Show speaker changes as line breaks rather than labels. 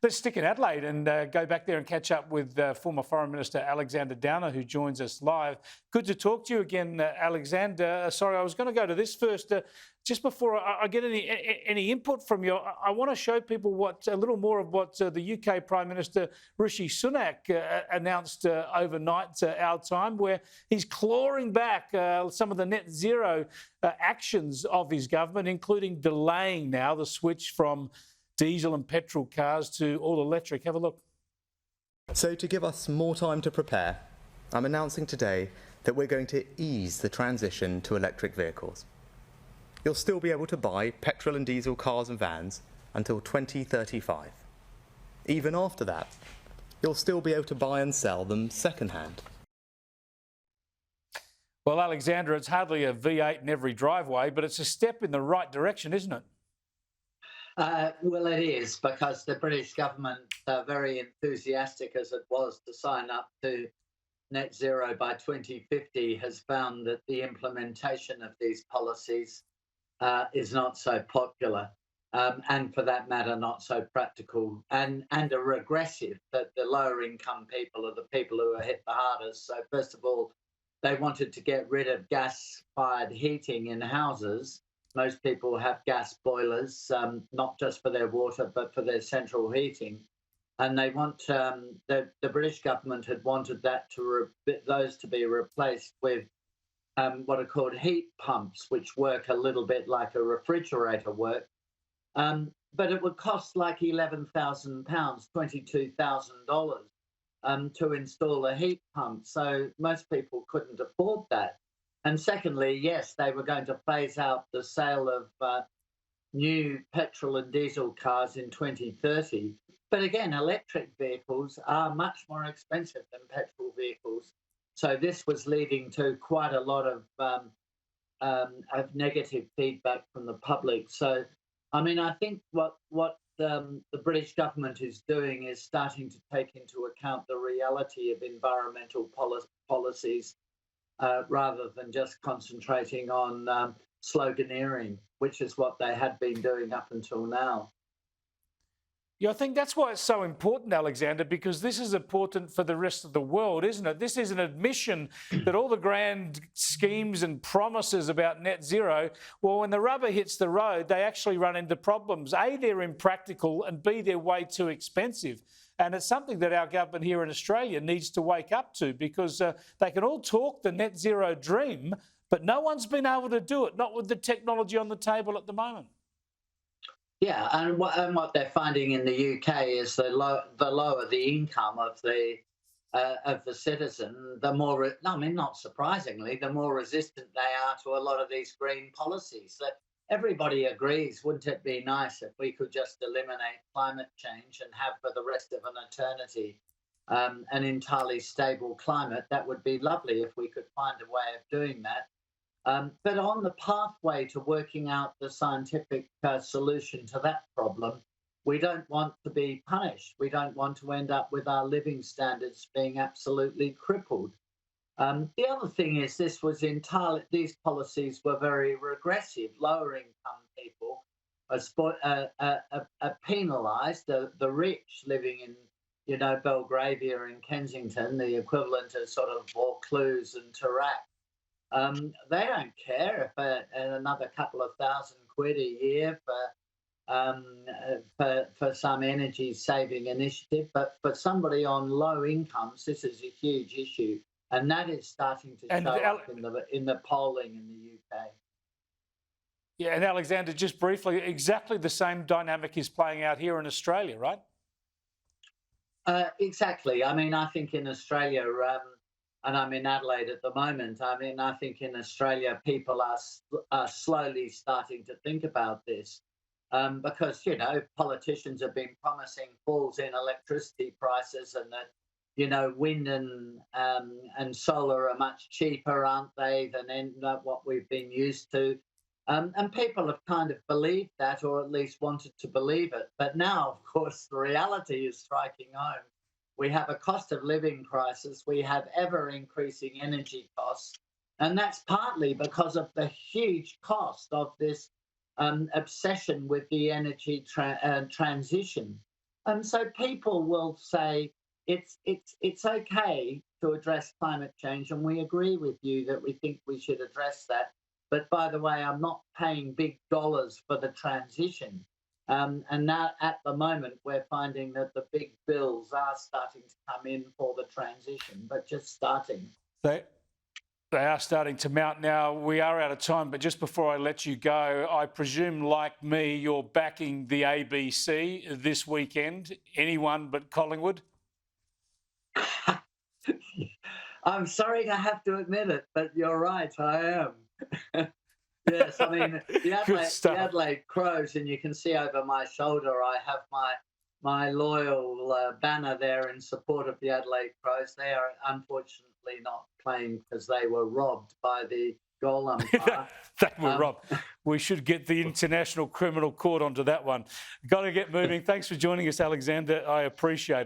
Let's stick in Adelaide and go back there and catch up with former Foreign Minister Alexander Downer, who joins us live. Good to talk to you again, Alexander. Sorry, I was going to go to this first. Just before I get any input from you, I want to show people a little more of what the UK Prime Minister Rishi Sunak announced overnight our time, where he's clawing back some of the net zero actions of his government, including delaying now the switch from diesel and petrol cars to all electric. Have a look.
So to give us more time to prepare, I'm announcing today that we're going to ease the transition to electric vehicles. You'll still be able to buy petrol and diesel cars and vans until 2035. Even after that, you'll still be able to buy and sell them second-hand.
Well, Alexander, it's hardly a V8 in every driveway, but it's a step in the right direction, isn't it?
Well, it is, because the British government, very enthusiastic as it was to sign up to net zero by 2050, has found that the implementation of these policies is not so popular, and for that matter, not so practical, and are regressive, that the lower income people are the people who are hit the hardest. So first of all, they wanted to get rid of gas-fired heating in houses. Most people have gas boilers, not just for their water, but for their central heating. And they want the British government had wanted those to be replaced with what are called heat pumps, which work a little bit like a refrigerator works. But it would cost like £11,000, $22,000 to install a heat pump. So most people couldn't afford that. And secondly, yes, they were going to phase out the sale of new petrol and diesel cars in 2030. But again, electric vehicles are much more expensive than petrol vehicles. So this was leading to quite a lot of negative feedback from the public. So, I mean, I think what the British government is doing is starting to take into account the reality of environmental policies, rather than just concentrating on sloganeering, which is what they had been doing up until now.
Yeah, I think that's why it's so important, Alexander, because this is important for the rest of the world, isn't it? This is an admission that all the grand schemes and promises about net zero, well, when the rubber hits the road, they actually run into problems. A, they're impractical, and B, they're way too expensive. And it's something that our government here in Australia needs to wake up to, because they can all talk the net zero dream, but no one's been able to do it, not with the technology on the table at the moment.
Yeah, and what they're finding in the UK is the lower the income of the citizen, the more, I mean, not surprisingly, the more resistant they are to a lot of these green policies. That everybody agrees, wouldn't it be nice if we could just eliminate climate change and have for the rest of an eternity an entirely stable climate? That would be lovely if we could find a way of doing that. But on the pathway to working out the scientific solution to that problem, we don't want to be punished. We don't want to end up with our living standards being absolutely crippled. The other thing is these policies were very regressive. Lower income people are penalised. The rich living in, Belgravia and Kensington, the equivalent of sort of Vaucluse and Toorak, they don't care if another couple of £1,000 a year for some energy saving initiative, but for somebody on low incomes, this is a huge issue, and that is starting to show up in the polling in the UK.
Yeah, and Alexander, just briefly, exactly the same dynamic is playing out here in Australia, right?
Exactly. I mean, I think in Australia. And I'm in Adelaide at the moment. I mean, I think in Australia, people are slowly starting to think about this because, politicians have been promising falls in electricity prices, and that, wind and solar are much cheaper, aren't they, than what we've been used to. And people have kind of believed that, or at least wanted to believe it. But now, of course, the reality is striking home. We have a cost of living crisis. We have ever increasing energy costs. And that's partly because of the huge cost of this obsession with the energy transition. And so people will say it's okay to address climate change, and we agree with you that we think we should address that. But by the way, I'm not paying big dollars for the transition. And now at the moment, we're finding that the big bills are starting to come in for the transition, but just starting.
They are starting to mount now. We are out of time, but just before I let you go, I presume, like me, you're backing the ABC this weekend. Anyone but Collingwood?
I'm sorry to have to admit it, but you're right, I am. Yes, I mean, the Adelaide Crows, and you can see over my shoulder, I have my loyal banner there in support of the Adelaide Crows. They are unfortunately not playing because they were robbed by the goal umpire.
They were robbed. We should get the International Criminal Court onto that one. Got to get moving. Thanks for joining us, Alexander. I appreciate it.